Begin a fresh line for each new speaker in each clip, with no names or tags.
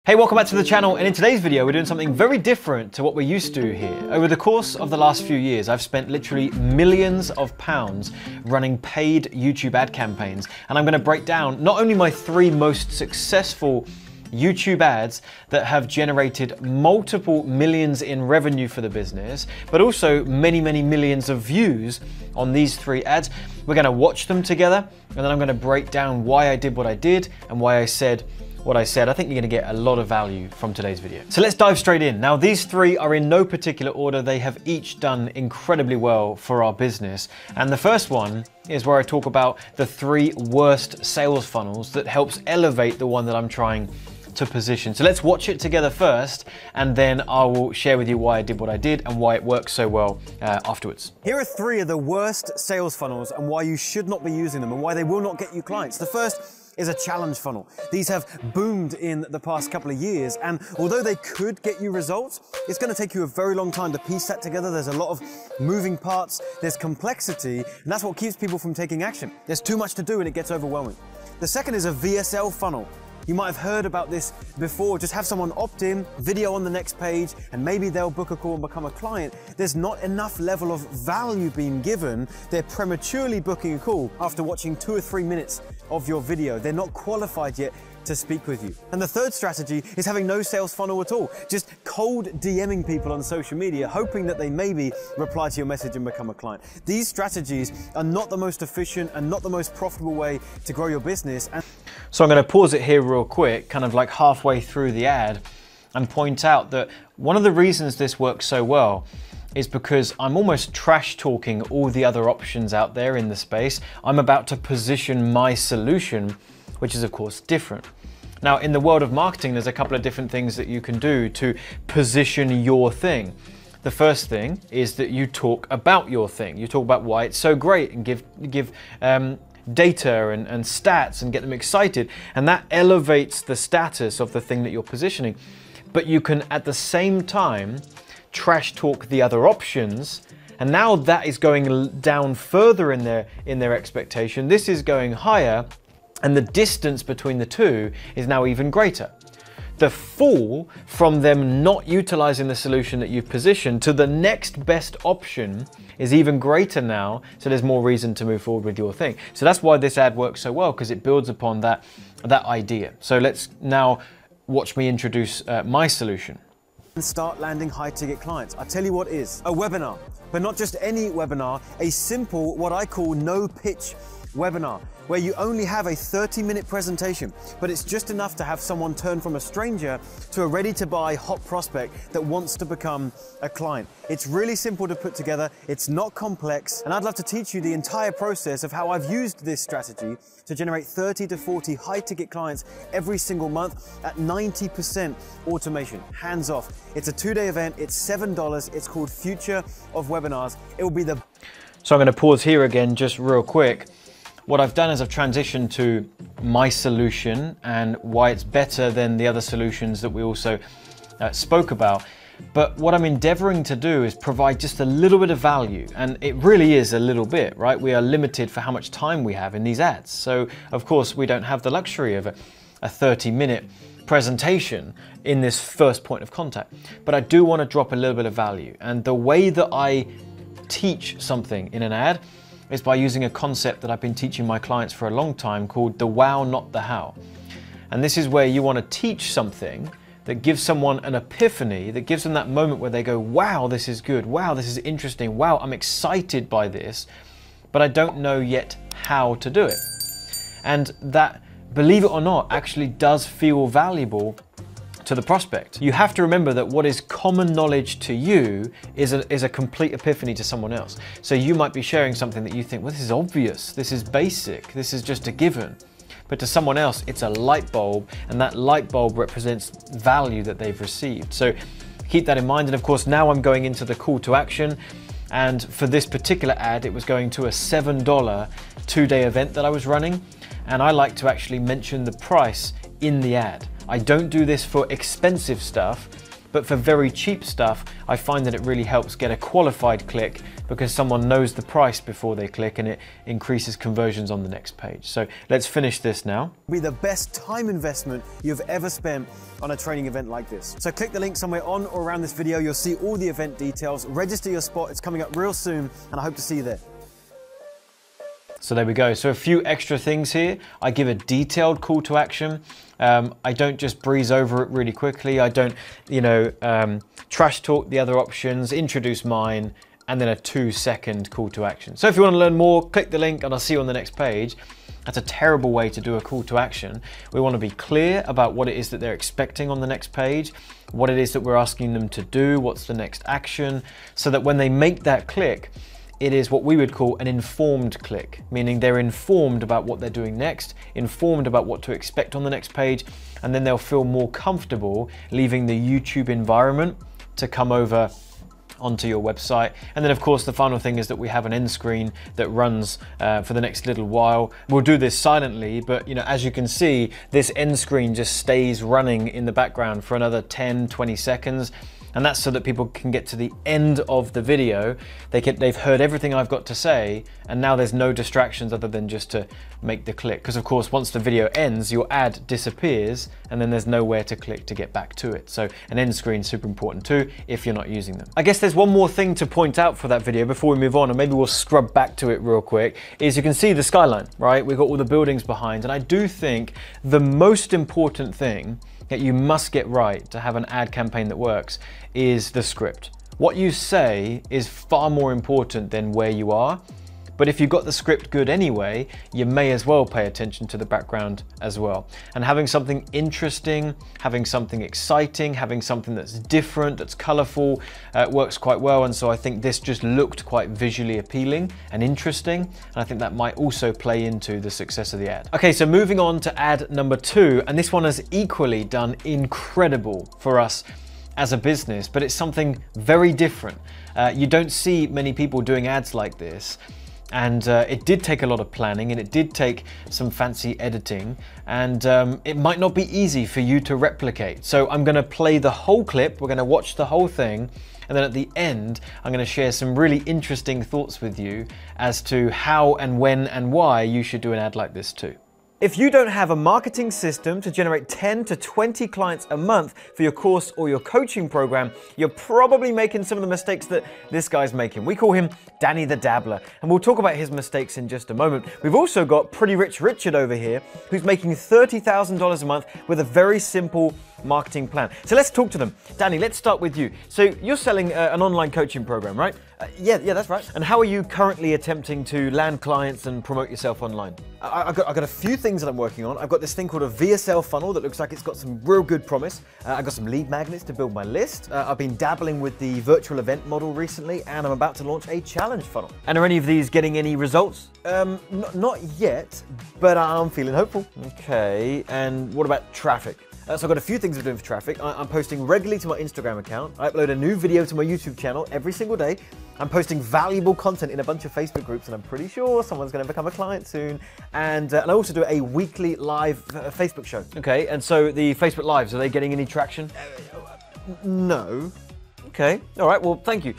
Hey, welcome back to the channel, and in today's video we're doing something very different to what we're used to here. Over the course of the last few years, I've spent literally millions of pounds running paid YouTube ad campaigns, and I'm going to break down not only my 3 most successful YouTube ads that have generated multiple millions in revenue for the business, but also many millions of views on these 3 ads. We're going to watch them together, and then I'm going to break down why I did what I did and why I said what I said. I think you're gonna get a lot of value from today's video. So let's dive straight in. Now, these 3 are in no particular order. They have each done incredibly well for our business. And the first one is where I talk about the 3 worst sales funnels that helps elevate the one that I'm trying to position. So let's watch it together first, and then I will share with you why I did what I did and why it works so well afterwards. Here are 3 of the worst sales funnels and why you should not be using them and why they will not get you clients. The first is a challenge funnel. These have boomed in the past couple of years, and although they could get you results, it's going to take you a very long time to piece that together. There's a lot of moving parts, there's complexity, and that's what keeps people from taking action. There's too much to do and it gets overwhelming. The second is a VSL funnel. You might have heard about this before. Just have someone opt in, video on the next page, and maybe they'll book a call and become a client. There's not enough level of value being given. They're prematurely booking a call after watching 2 or 3 minutes of your video. They're not qualified yet to speak with you. And the third strategy is having no sales funnel at all. Just cold DMing people on social media, hoping that they maybe reply to your message and become a client. These strategies are not the most efficient and not the most profitable way to grow your business. So I'm going to pause it here real quick, kind of like halfway through the ad, and point out that one of the reasons this works so well is because I'm almost trash talking all the other options out there in the space. I'm about to position my solution, which is of course different. Now, in the world of marketing, there's a couple of different things that you can do to position your thing. The first thing is that you talk about your thing. You talk about why it's so great and give data and stats and get them excited. And that elevates the status of the thing that you're positioning. But you can, at the same time, trash talk the other options. And now that is going down further in their expectation. This is going higher. And the distance between the 2 is now even greater. The fall from them not utilizing the solution that you've positioned to the next best option is even greater now, so there's more reason to move forward with your thing. So that's why this ad works so well, because it builds upon that idea. So let's now watch me introduce my solution. And start landing high-ticket clients. I tell you what is a webinar, but not just any webinar, a simple, what I call no-pitch webinar, where you only have a 30-minute presentation, but it's just enough to have someone turn from a stranger to a ready-to-buy hot prospect that wants to become a client. It's really simple to put together, it's not complex, and I'd love to teach you the entire process of how I've used this strategy to generate 30 to 40 high-ticket clients every single month at 90% automation, hands-off. It's a 2-day event, it's $7, it's called Future of Webinars. It will be the... So I'm going to pause here again just real quick. What I've done is I've transitioned to my solution and why it's better than the other solutions that we also spoke about. But what I'm endeavoring to do is provide just a little bit of value, and it really is a little bit, right? We are limited for how much time we have in these ads. So of course we don't have the luxury of a 30-minute presentation in this first point of contact. But I do want to drop a little bit of value. And the way that I teach something in an ad is by using a concept that I've been teaching my clients for a long time called the wow, not the how. And this is where you want to teach something that gives someone an epiphany, that gives them that moment where they go, wow, this is good, wow, this is interesting, wow, I'm excited by this, but I don't know yet how to do it. And that, believe it or not, actually does feel valuable to the prospect. You have to remember that what is common knowledge to you is a complete epiphany to someone else. So you might be sharing something that you think, well, this is obvious, this is basic, this is just a given. But to someone else, it's a light bulb, and that light bulb represents value that they've received. So keep that in mind. And of course, now I'm going into the call to action. And for this particular ad, it was going to a $7 2-day event that I was running. And I like to actually mention the price in the ad. I don't do this for expensive stuff, But for very cheap stuff, I find that it really helps get a qualified click because someone knows the price before they click, and it increases conversions on the next page. So let's finish this now.
Be the best time investment you've ever spent on a training event like this. So click the link somewhere on or around this video. You'll see all the event details. Register your spot. It's coming up real soon, and I hope to see you there.
So there we go. So a few extra things here. I give a detailed call to action. I don't just breeze over it really quickly. I don't, trash talk the other options, introduce mine, and then a 2-second call to action. So if you want to learn more, click the link and I'll see you on the next page. That's a terrible way to do a call to action. We want to be clear about what it is that they're expecting on the next page, what it is that we're asking them to do, what's the next action, so that when they make that click, it is what we would call an informed click, meaning they're informed about what they're doing next, informed about what to expect on the next page, and then they'll feel more comfortable leaving the YouTube environment to come over onto your website. And then of course the final thing is that we have an end screen that runs for the next little while. We'll do this silently, but as you can see, this end screen just stays running in the background for another 10-20 seconds. And that's so that people can get to the end of the video. They've heard everything I've got to say, and now there's no distractions other than just to make the click. Because of course, once the video ends, your ad disappears, and then there's nowhere to click to get back to it. So an end screen is super important too, if you're not using them. I guess there's one more thing to point out for that video before we move on, and maybe we'll scrub back to it real quick, is you can see the skyline, right? We've got all the buildings behind, and I do think the most important thing that you must get right to have an ad campaign that works is the script. What you say is far more important than where you are. But if you've got the script good anyway, you may as well pay attention to the background as well. And having something interesting, having something exciting, having something that's different, that's colorful, works quite well. And so I think this just looked quite visually appealing and interesting. And I think that might also play into the success of the ad. Okay, so moving on to ad number 2, and this one has equally done incredible for us as a business, but it's something very different. You don't see many people doing ads like this. And it did take a lot of planning, and it did take some fancy editing, and it might not be easy for you to replicate. So I'm gonna play the whole clip, we're gonna watch the whole thing, and then at the end, I'm gonna share some really interesting thoughts with you as to how and when and why you should do an ad like this too. If you don't have a marketing system to generate 10 to 20 clients a month for your course or your coaching program, you're probably making some of the mistakes that this guy's making. We call him Danny the Dabbler, and we'll talk about his mistakes in just a moment. We've also got Pretty Rich Richard over here, who's making $30,000 a month with a very simple marketing plan. So let's talk to them. Danny, let's start with you. So you're selling an online coaching program, right?
Yeah, that's right.
And how are you currently attempting to land clients and promote yourself online?
I've got a few things that I'm working on. I've got this thing called a VSL funnel that looks like it's got some real good promise. I've got some lead magnets to build my list. I've been dabbling with the virtual event model recently, and I'm about to launch a challenge funnel.
And are any of these getting any results?
Not yet, but I'm feeling hopeful.
Okay, and what about traffic?
So I've got a few things I'm doing for traffic. I'm posting regularly to my Instagram account. I upload a new video to my YouTube channel every single day. I'm posting valuable content in a bunch of Facebook groups, and I'm pretty sure someone's going to become a client soon. And I also do a weekly live Facebook show.
Okay, and so the Facebook Lives, are they getting any traction?
No.
Okay, all right, well, thank you.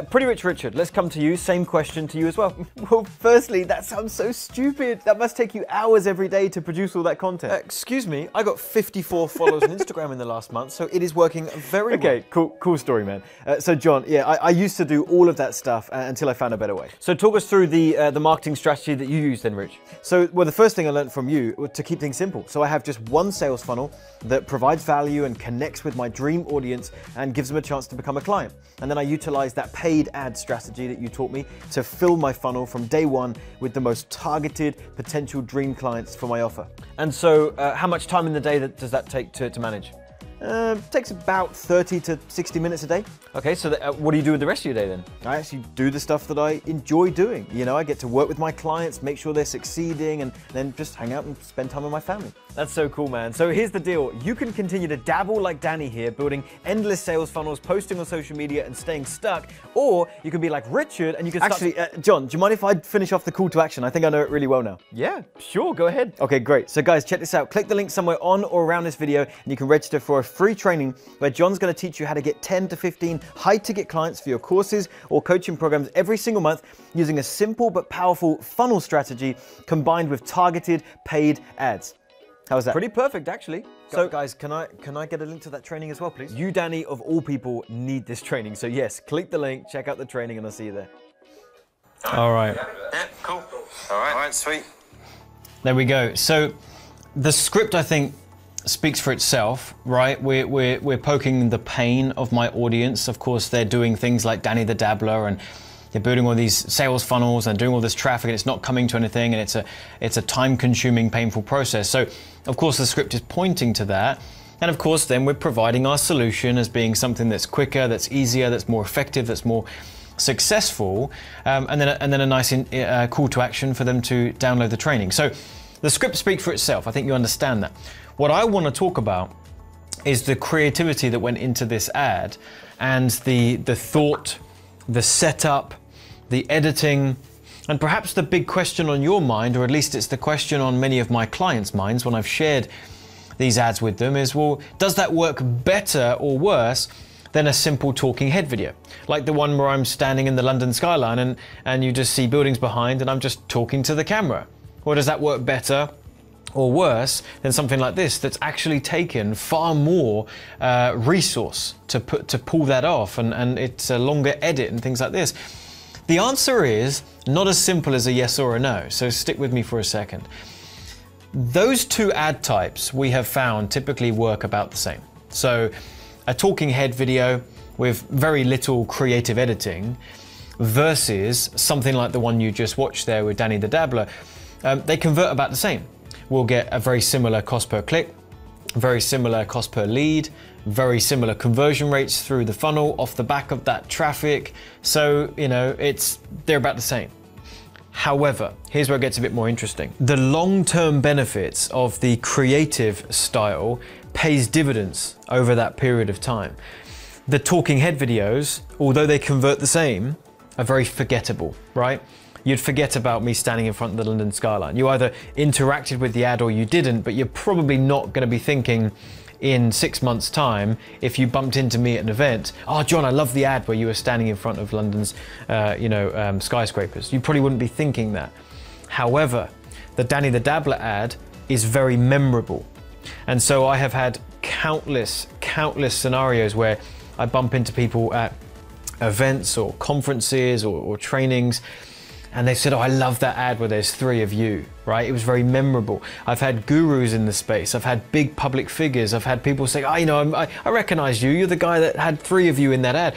Pretty Rich Richard, let's come to you. Same question to you as well.
Well, firstly, that sounds so stupid. That must take you hours every day to produce all that content.
Excuse me, I got 54 followers on Instagram in the last month, so it is working very well.
Okay, cool story, man. So John, yeah, I used to do all of that stuff until I found a better way.
So talk us through the marketing strategy that you use then, Rich.
So, well, the first thing I learned from you was to keep things simple. So I have just one sales funnel that provides value and connects with my dream audience and gives them a chance to become a client. And then I utilize that paid ad strategy that you taught me to fill my funnel from day one with the most targeted potential dream clients for my offer.
And so how much time in the day does that take to manage?
Takes about 30 to 60 minutes a day.
Okay, so what do you do with the rest of your day then?
I actually do the stuff that I enjoy doing. You know, I get to work with my clients, make sure they're succeeding, and then just hang out and spend time with my family.
That's so cool, man. So here's the deal. You can continue to dabble like Danny here, building endless sales funnels, posting on social media and staying stuck, or you can be like Richard and you can start...
Actually, John, do you mind if I finish off the call to action? I think I know it really well now.
Yeah, sure, go ahead.
Okay, great. So guys, check this out. Click the link somewhere on or around this video and you can register for a free training where John's going to teach you how to get 10 to 15 high-ticket clients for your courses or coaching programs every single month using a simple but powerful funnel strategy combined with targeted paid ads. How's that?
Pretty perfect, actually.
So guys, can I get a link to that training as well, please? You, Danny, of all people, need this training. So yes, click the link, check out the training, and I'll see you there.
All right.
Yeah, cool. All right, sweet.
There we go. So the script, I think, speaks for itself, right? We're poking the pain of my audience. Of course, they're doing things like Danny the Dabbler, and they're building all these sales funnels and doing all this traffic, and it's not coming to anything, and it's a time-consuming, painful process. So, of course, the script is pointing to that. And of course, then we're providing our solution as being something that's quicker, that's easier, that's more effective, that's more successful, and then a nice call to action for them to download the training. So the script speaks for itself. I think you understand that. What I want to talk about is the creativity that went into this ad, and the thought, the setup, the editing, and perhaps the big question on your mind, or at least it's the question on many of my clients' minds when I've shared these ads with them, is, well, does that work better or worse than a simple talking head video? Like the one where I'm standing in the London skyline and you just see buildings behind and I'm just talking to the camera. Or does that work better or worse than something like this that's actually taken far more resource to pull that off, and it's a longer edit and things like this? The answer is not as simple as a yes or a no, so stick with me for a second. Those two ad types we have found typically work about the same. So a talking head video with very little creative editing versus something like the one you just watched there with Danny the Dabbler, they convert about the same. We'll get a very similar cost per click, very similar cost per lead, very similar conversion rates through the funnel off the back of that traffic. So, you know, they're about the same. However, here's where it gets a bit more interesting. The long-term benefits of the creative style pays dividends over that period of time. The talking head videos, although they convert the same, are very forgettable, right? You'd forget about me standing in front of the London skyline. You either interacted with the ad or you didn't, but you're probably not going to be thinking in 6 months' time, if you bumped into me at an event, oh, John, I love the ad where you were standing in front of London's skyscrapers. You probably wouldn't be thinking that. However, the Danny the Dabbler ad is very memorable. And so I have had countless scenarios where I bump into people at events or conferences or trainings, and they said, oh, I love that ad where there's 3 of you, right? It was very memorable. I've had gurus in the space. I've had big public figures. I've had people say, oh, you know, I recognize you. You're the guy that had 3 of you in that ad.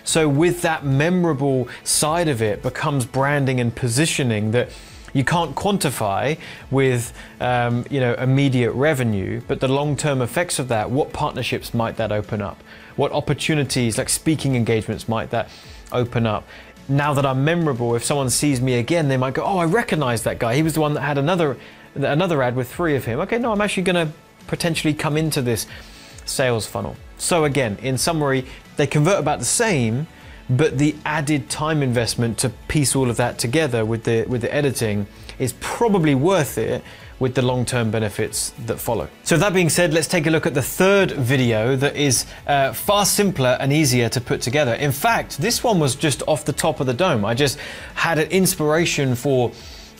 So with that memorable side of it becomes branding and positioning that you can't quantify with immediate revenue, but the long-term effects of that, what partnerships might that open up? What opportunities, like speaking engagements, might that open up? Now that I'm memorable, if someone sees me again, they might go, oh, I recognize that guy. He was the one that had another ad with 3 of him. Okay, no, I'm actually gonna potentially come into this sales funnel. So again, in summary, they convert about the same, but the added time investment to piece all of that together with the editing is probably worth it with the long-term benefits that follow. So that being said, let's take a look at the third video that is far simpler and easier to put together. In fact, this one was just off the top of the dome. I just had an inspiration for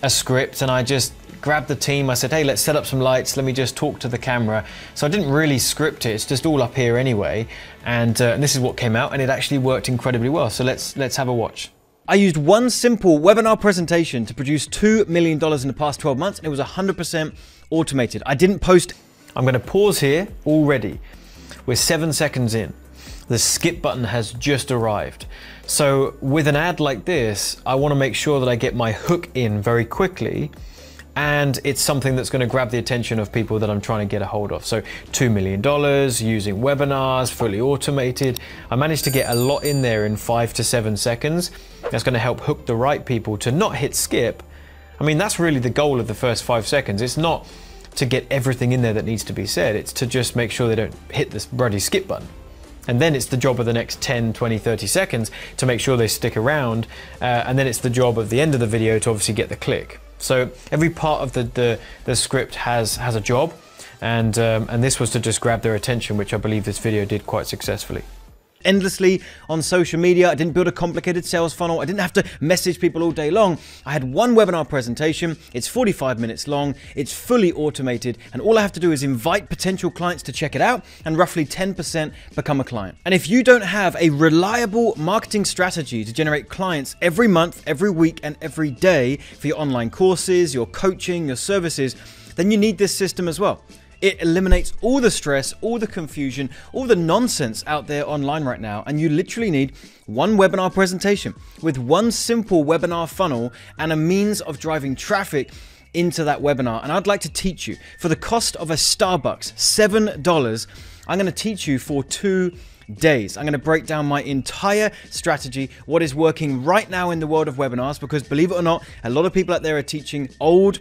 a script and I just grabbed the team. I said, hey, let's set up some lights. Let me just talk to the camera. So I didn't really script it. It's just all up here anyway. And this is what came out, and it actually worked incredibly well. So let's have a watch. I used one simple webinar presentation to produce $2 million in the past 12 months, and it was 100% automated. I didn't post. I'm going to pause here already. We're 7 seconds in. The skip button has just arrived. So with an ad like this, I want to make sure that I get my hook in very quickly, and it's something that's going to grab the attention of people that I'm trying to get a hold of. So $2 million, using webinars, fully automated. I managed to get a lot in there in 5 to 7 seconds. That's going to help hook the right people to not hit skip. I mean, that's really the goal of the first 5 seconds. It's not to get everything in there that needs to be said. It's to just make sure they don't hit this bloody skip button. And then it's the job of the next 10, 20, 30 seconds to make sure they stick around. And then it's the job of the end of the video to obviously get the click. So every part of the script has a job. And this was to just grab their attention, which I believe this video did quite successfully.
Endlessly on social media. I didn't build a complicated sales funnel. I didn't have to message people all day long. I had one webinar presentation. It's 45 minutes long. It's fully automated. And all I have to do is invite potential clients to check it out, and roughly 10% become a client. And if you don't have a reliable marketing strategy to generate clients every month, every week, and every day for your online courses, your coaching, your services, then you need this system as well. It eliminates all the stress, all the confusion, all the nonsense out there online right now, and you literally need one webinar presentation with one simple webinar funnel and a means of driving traffic into that webinar. And I'd like to teach you for the cost of a Starbucks, $7, I'm going to teach you for 2 days. I'm going to break down my entire strategy, what is working right now in the world of webinars, because believe it or not, a lot of people out there are teaching old,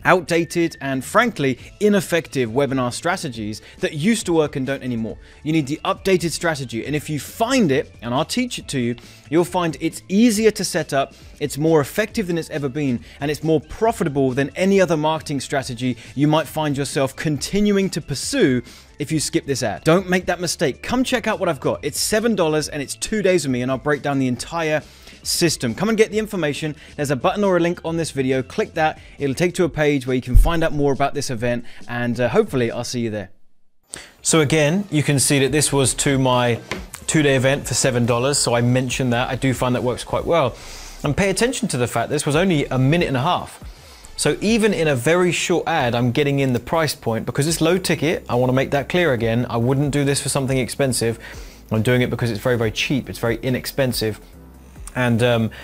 outdated, and frankly ineffective webinar strategies that used to work and don't anymore. You need the updated strategy, and if you find it, and I'll teach it to you, you'll find it's easier to set up, it's more effective than it's ever been, and it's more profitable than any other marketing strategy you might find yourself continuing to pursue if you skip this ad. Don't make that mistake. Come check out what I've got. It's $7 and it's 2 days with me, and I'll break down the entire system. Come and get the information. There's a button or a link on this video. Click that. It'll take you to a page where you can find out more about this event, and hopefully I'll see you there.
So again, you can see that this was to my 2-day event for $7. So I mentioned that. I do find that works quite well. And pay attention to the fact this was only a minute and a half. So even in a very short ad, I'm getting in the price point because it's low ticket. I want to make that clear again. I wouldn't do this for something expensive. I'm doing it because it's very, very cheap. It's very inexpensive. And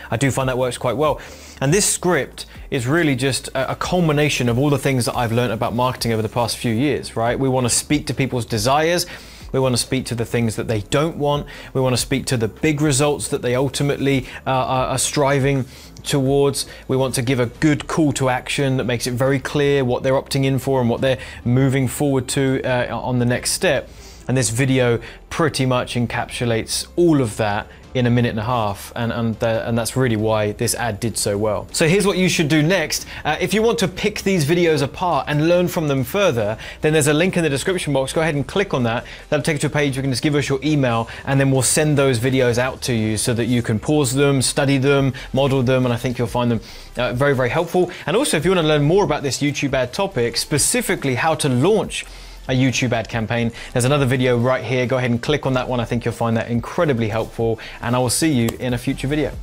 I do find that works quite well. And this script is really just a culmination of all the things that I've learned about marketing over the past few years, right? We want to speak to people's desires. We want to speak to the things that they don't want. We want to speak to the big results that they ultimately are striving towards. We want to give a good call to action that makes it very clear what they're opting in for and what they're moving forward to on the next step. And this video pretty much encapsulates all of that in a minute and a half, and that's really why this ad did so well. So here's what you should do next. If you want to pick these videos apart and learn from them further, then there's a link in the description box. Go ahead and click on that. That'll take you to a page where you can just give us your email, and then we'll send those videos out to you so that you can pause them, study them, model them, and I think you'll find them very, very helpful. And also, if you want to learn more about this YouTube ad topic, specifically how to launch a YouTube ad campaign, there's another video right here. Go ahead and click on that one. I think you'll find that incredibly helpful, and I will see you in a future video.